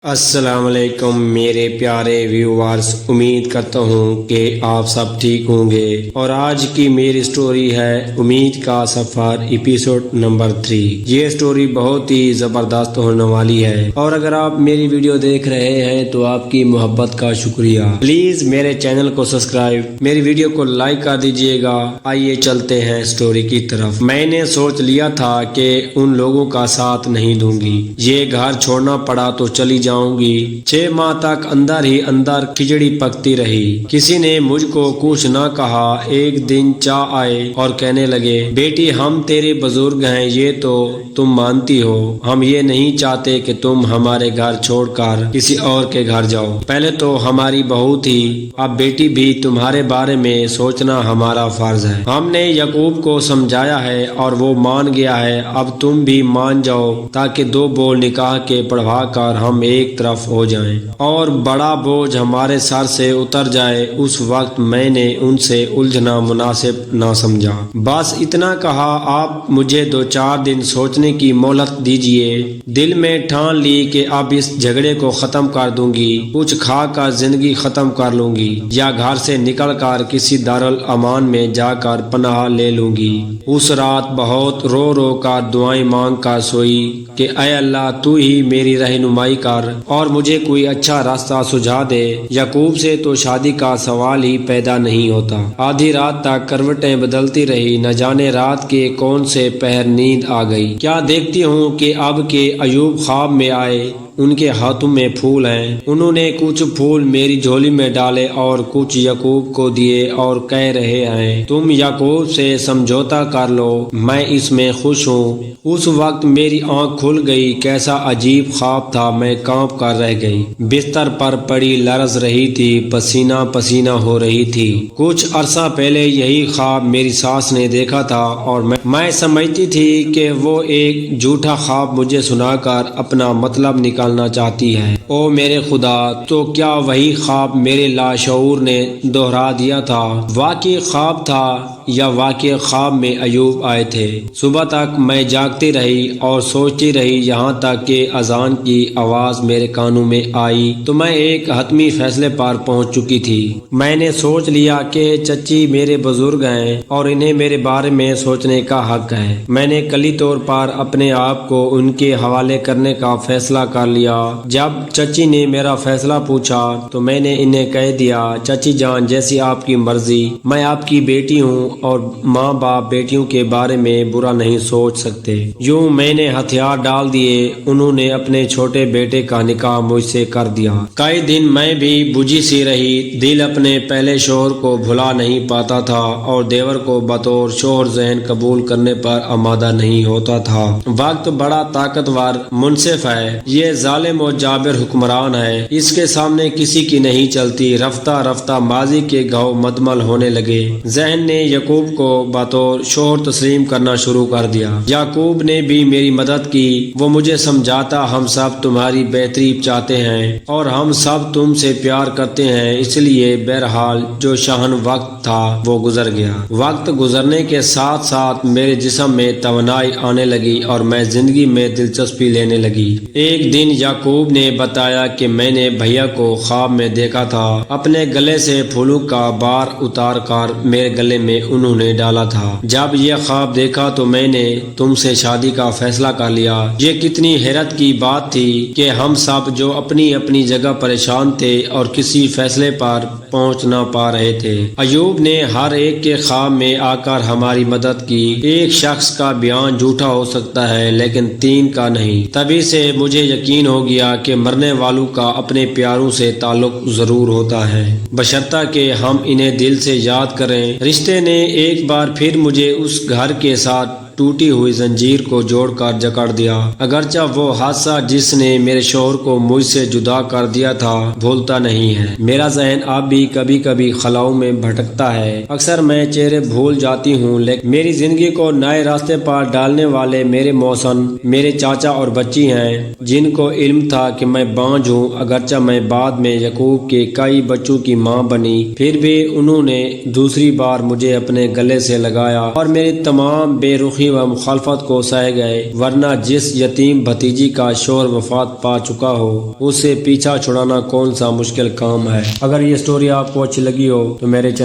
السلام علیکم میرے پیارے ویورز، امید کرتا ہوں کہ آپ سب ٹھیک ہوں گے، اور آج کی میری سٹوری ہے امید کا سفر ایپیسوڈ نمبر 3۔ یہ سٹوری بہت ہی زبردست ہونے والی ہے، اور اگر آپ میری ویڈیو دیکھ رہے ہیں تو آپ کی محبت کا شکریہ۔ پلیز میرے چینل کو سبسکرائب، میری ویڈیو کو لائک کر دیجئے گا۔ آئیے چلتے ہیں سٹوری کی طرف۔ میں نے سوچ لیا تھا کہ ان لوگوں کا ساتھ نہیں دوں گی، یہ گھر چھوڑنا پڑا تو چلی جاؤں گی۔ 6 ماہ تک اندر ہی اندر کھچڑی پکتی رہی، کسی نے مجھ کو کچھ نہ کہا۔ ایک دن چا آئے اور کہنے لگے، بیٹی ہم تیرے بزرگ ہیں، یہ تو تم مانتی ہو، ہم یہ نہیں چاہتے کہ تم ہمارے گھر چھوڑ کر کسی اور کے گھر جاؤ۔ پہلے تو ہماری بہو تھی، اب بیٹی بھی تمہارے بارے میں سوچنا ہمارا فرض ہے۔ ہم نے یعقوب کو سمجھایا ہے اور وہ مان گیا ہے، اب تم بھی مان جاؤ تاکہ 2 بول نکاح کے پڑھوا کر ہم ایک طرف ہو جائیں اور بڑا بوجھ ہمارے سر سے اتر جائے۔ اس وقت میں نے ان سے الجھنا مناسب نہ سمجھا۔ بس اتنا کہا، آپ مجھے 2-4 دن سوچنے کی مہلت دیجئے۔ دل میں ٹھان لی کہ اب اس جھگڑے کو ختم کر دوں گی، کچھ کھا کر زندگی ختم کر لوں گی، یا گھر سے نکل کر کسی دارالامان میں جا کر پناہ لے لوں گی۔ اس رات بہت رو رو کر دعائیں مانگ کر سوئی کہ اے اللہ تو ہی میری رہنمائی کر اور مجھے کوئی اچھا راستہ سجھا دے۔ یعقوب سے تو شادی کا سوال ہی پیدا نہیں ہوتا۔ آدھی رات تک کروٹیں بدلتی رہی، نہ جانے رات کے کون سے پہر نیند آ گئی۔ کیا دیکھتی ہوں کہ اب کے ایوب خواب میں آئے، ان کے ہاتھوں میں پھول ہیں۔ انہوں نے کچھ پھول میری جھولی میں ڈالے اور کچھ یعقوب کو دیے اور کہہ رہے ہیں، تم یعقوب سے سمجھوتا کر لو، میں اس میں خوش ہوں۔ اس وقت میری آنکھ کھل گئی۔ کیسا عجیب خواب تھا، میں کانپ کر رہ گئی۔ بستر پر پڑی لرز رہی تھی، پسینہ پسینہ ہو رہی تھی۔ کچھ عرصہ پہلے یہی خواب میری ساس نے دیکھا تھا اور میں سمجھتی تھی کہ وہ ایک جھوٹا خواب مجھے سنا کر اپنا مطلب نکالنا چاہتی ہے۔ او میرے خدا، تو کیا وہی خواب میرے لاشعور نے دہرا دیا تھا؟ واقعی خواب تھا یا واقعی خواب میں ایوب آئے تھے؟ صبح تک میں جاگتی رہی اور سوچتی رہی، یہاں تک کہ اذان کی آواز میرے کانوں میں آئی تو میں ایک حتمی فیصلے پر پہنچ چکی تھی۔ میں نے سوچ لیا کہ چچی میرے بزرگ ہیں اور انہیں میرے بارے میں سوچنے کا حق ہے۔ میں نے کلی طور پر اپنے آپ کو ان کے حوالے کرنے کا فیصلہ کر لیا۔ جب چچی نے میرا فیصلہ پوچھا تو میں نے انہیں کہہ دیا، چچی جان جیسی آپ کی مرضی، میں آپ کی بیٹی ہوں اور ماں باپ بیٹیوں کے بارے میں برا نہیں سوچ سکتے۔ یوں میں نے ہتھیار ڈال دیے۔ انہوں نے اپنے چھوٹے بیٹے کا نکاح مجھ سے کر دیا۔ کئی دن میں بھی بجھی سی رہی، دل اپنے پہلے شوہر کو بھلا نہیں پاتا تھا اور دیور کو بطور شوہر ذہن قبول کرنے پر آمادہ نہیں ہوتا تھا۔ وقت بڑا طاقتور منصف ہے، یہ ظالم و جابر حکمران ہے، اس کے سامنے کسی کی نہیں چلتی۔ رفتہ رفتہ ماضی کے گھاؤ مدمل ہونے لگے۔ ذہن نے یعقوب کو بطور شوہر تسلیم کرنا شروع کر دیا۔ یعقوب نے بھی میری مدد کی، وہ مجھے سمجھاتا، ہم سب تمہاری بہتری چاہتے ہیں اور ہم سب تم سے پیار کرتے ہیں، اس لیے بہرحال جو شاہن وقت تھا وہ گزر گیا۔ وقت گزرنے کے ساتھ ساتھ میرے جسم میں توانائی آنے لگی اور میں زندگی میں دلچسپی لینے لگی۔ ایک دن یعقوب نے بتایا کہ میں نے بھیا کو خواب میں دیکھا تھا، اپنے گلے سے پھولوں کا بار اتار کر میرے گلے میں انہوں نے ڈالا تھا۔ جب یہ خواب دیکھا تو میں نے تم سے شادی کا فیصلہ کر لیا۔ یہ کتنی حیرت کی بات تھی کہ ہم سب جو اپنی اپنی جگہ پریشان تھے اور کسی فیصلے پر پہنچ نہ پا رہے تھے، ایوب نے ہر ایک کے خواب میں آ کر ہماری مدد کی۔ ایک شخص کا بیان جھوٹا ہو سکتا ہے لیکن 3 کا نہیں۔ تبھی سے مجھے یقین ہو گیا کہ مرنے والوں کا اپنے پیاروں سے تعلق ضرور ہوتا ہے، بشرطہ کہ ہم انہیں دل سے یاد کریں۔ رشتے نے ایک بار پھر مجھے اس گھر کے ساتھ ٹوٹی ہوئی زنجیر کو جوڑ کر جکڑ دیا۔ اگرچہ وہ حادثہ جس نے میرے شوہر کو مجھ سے جدا کر دیا تھا بھولتا نہیں ہے۔ میرا ذہن اب بھی کبھی کبھی خلاؤں میں بھٹکتا ہے، اکثر میں چہرے بھول جاتی ہوں، لیکن میری زندگی کو نئے راستے پر ڈالنے والے میرے موسن، میرے چاچا اور بچی ہیں، جن کو علم تھا کہ میں بانجھ ہوں۔ اگرچہ میں بعد میں یعقوب کے کئی بچوں کی ماں بنی، پھر بھی انہوں نے دوسری بار مجھے اپنے گلے سے لگایا اور میری تمام بے رخی توہین و مخالفت کو سہے گئے، ورنہ جس یتیم بھتیجی کا شوہر وفات پا چکا ہو اسے پیچھا چھڑانا کون سا مشکل کام ہے۔ اگر یہ سٹوری آپ کو اچھی لگی ہو تو میرے چینل